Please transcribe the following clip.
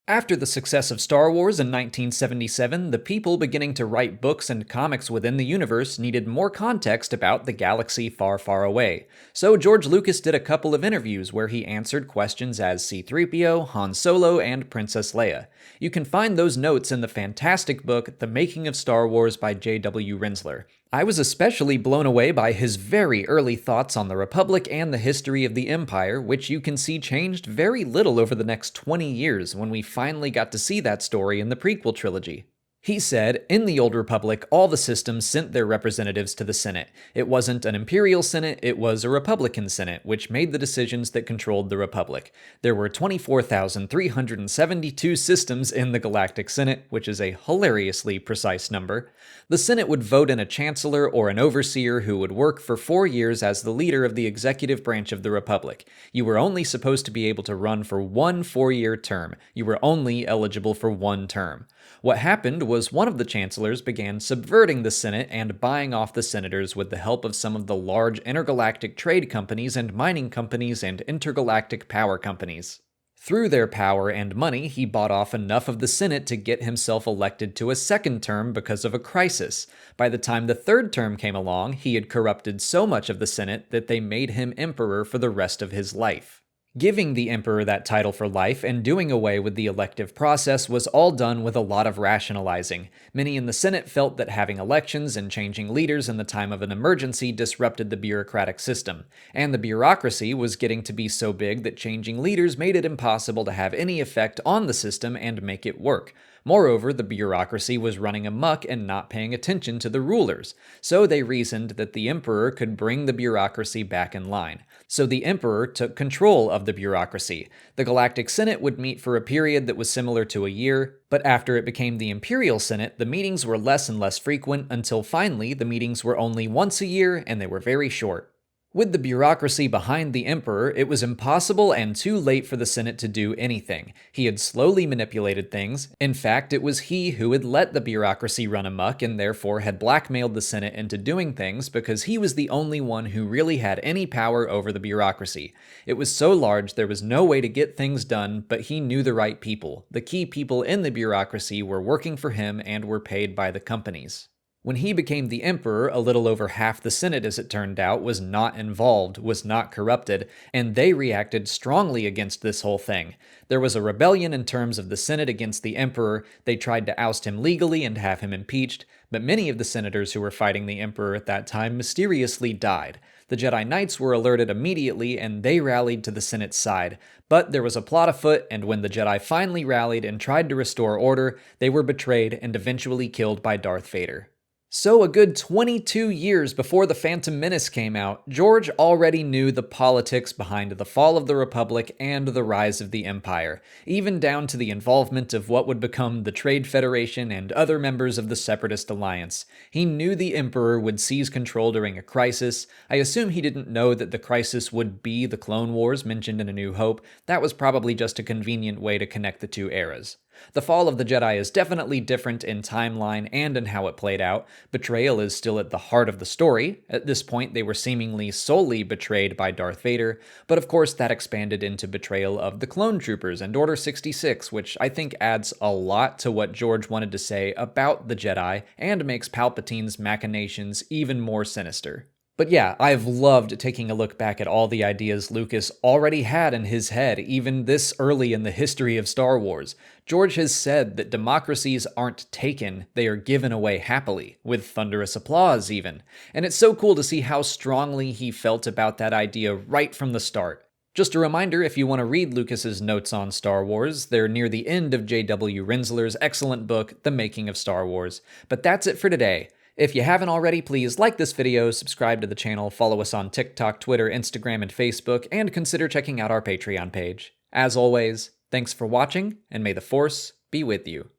After the success of Star Wars in 1977, the people beginning to write books and comics within the universe needed more context about the galaxy far, far away. So George Lucas did a couple of interviews where he answered questions as C-3PO, Han Solo, and Princess Leia. You can find those notes in the fantastic book The Making of Star Wars by J.W. Rinzler. I was especially blown away by his very early thoughts on the Republic and the history of the Empire, which you can see changed very little over the next 20 years when we finally got to see that story in the prequel trilogy. He said, in the Old Republic, all the systems sent their representatives to the Senate. It wasn't an Imperial Senate, it was a Republican Senate, which made the decisions that controlled the Republic. There were 24,372 systems in the Galactic Senate, which is a hilariously precise number. The Senate would vote in a chancellor or an overseer who would work for 4 years as the leader of the executive branch of the Republic. You were only supposed to be able to run for one 4-year term. You were only eligible for one term. What happened was one of the chancellors began subverting the Senate and buying off the senators with the help of some of the large intergalactic trade companies and mining companies and intergalactic power companies. Through their power and money, he bought off enough of the Senate to get himself elected to a second term because of a crisis. By the time the third term came along, he had corrupted so much of the Senate that they made him emperor for the rest of his life. Giving the emperor that title for life and doing away with the elective process was all done with a lot of rationalizing. Many in the Senate felt that having elections and changing leaders in the time of an emergency disrupted the bureaucratic system, and the bureaucracy was getting to be so big that changing leaders made it impossible to have any effect on the system and make it work. Moreover, the bureaucracy was running amok and not paying attention to the rulers, so they reasoned that the emperor could bring the bureaucracy back in line. So the emperor took control of the bureaucracy. The Galactic Senate would meet for a period that was similar to a year, but after it became the Imperial Senate, the meetings were less and less frequent until finally the meetings were only once a year and they were very short. With the bureaucracy behind the emperor, it was impossible and too late for the Senate to do anything. He had slowly manipulated things. In fact, it was he who had let the bureaucracy run amok and therefore had blackmailed the Senate into doing things because he was the only one who really had any power over the bureaucracy. It was so large there was no way to get things done, but he knew the right people. The key people in the bureaucracy were working for him and were paid by the companies. When he became the emperor, a little over half the Senate, as it turned out, was not involved, was not corrupted, and they reacted strongly against this whole thing. There was a rebellion in terms of the Senate against the emperor. They tried to oust him legally and have him impeached, but many of the senators who were fighting the emperor at that time mysteriously died. The Jedi Knights were alerted immediately, and they rallied to the Senate's side. But there was a plot afoot, and when the Jedi finally rallied and tried to restore order, they were betrayed and eventually killed by Darth Vader. So a good 22 years before The Phantom Menace came out, George already knew the politics behind the fall of the Republic and the rise of the Empire, even down to the involvement of what would become the Trade Federation and other members of the Separatist Alliance. He knew the Emperor would seize control during a crisis. I assume he didn't know that the crisis would be the Clone Wars mentioned in A New Hope. That was probably just a convenient way to connect the two eras. The Fall of the Jedi is definitely different in timeline and in how it played out. Betrayal is still at the heart of the story. At this point, they were seemingly solely betrayed by Darth Vader, but of course that expanded into betrayal of the Clone Troopers and Order 66, which I think adds a lot to what George wanted to say about the Jedi and makes Palpatine's machinations even more sinister. But yeah, I've loved taking a look back at all the ideas Lucas already had in his head, even this early in the history of Star Wars. George has said that democracies aren't taken, they are given away happily, with thunderous applause even. And it's so cool to see how strongly he felt about that idea right from the start. Just a reminder, if you want to read Lucas's notes on Star Wars, they're near the end of J.W. Rinzler's excellent book, The Making of Star Wars. But that's it for today. If you haven't already, please like this video, subscribe to the channel, follow us on TikTok, Twitter, Instagram, and Facebook, and consider checking out our Patreon page. As always, thanks for watching, and may the Force be with you.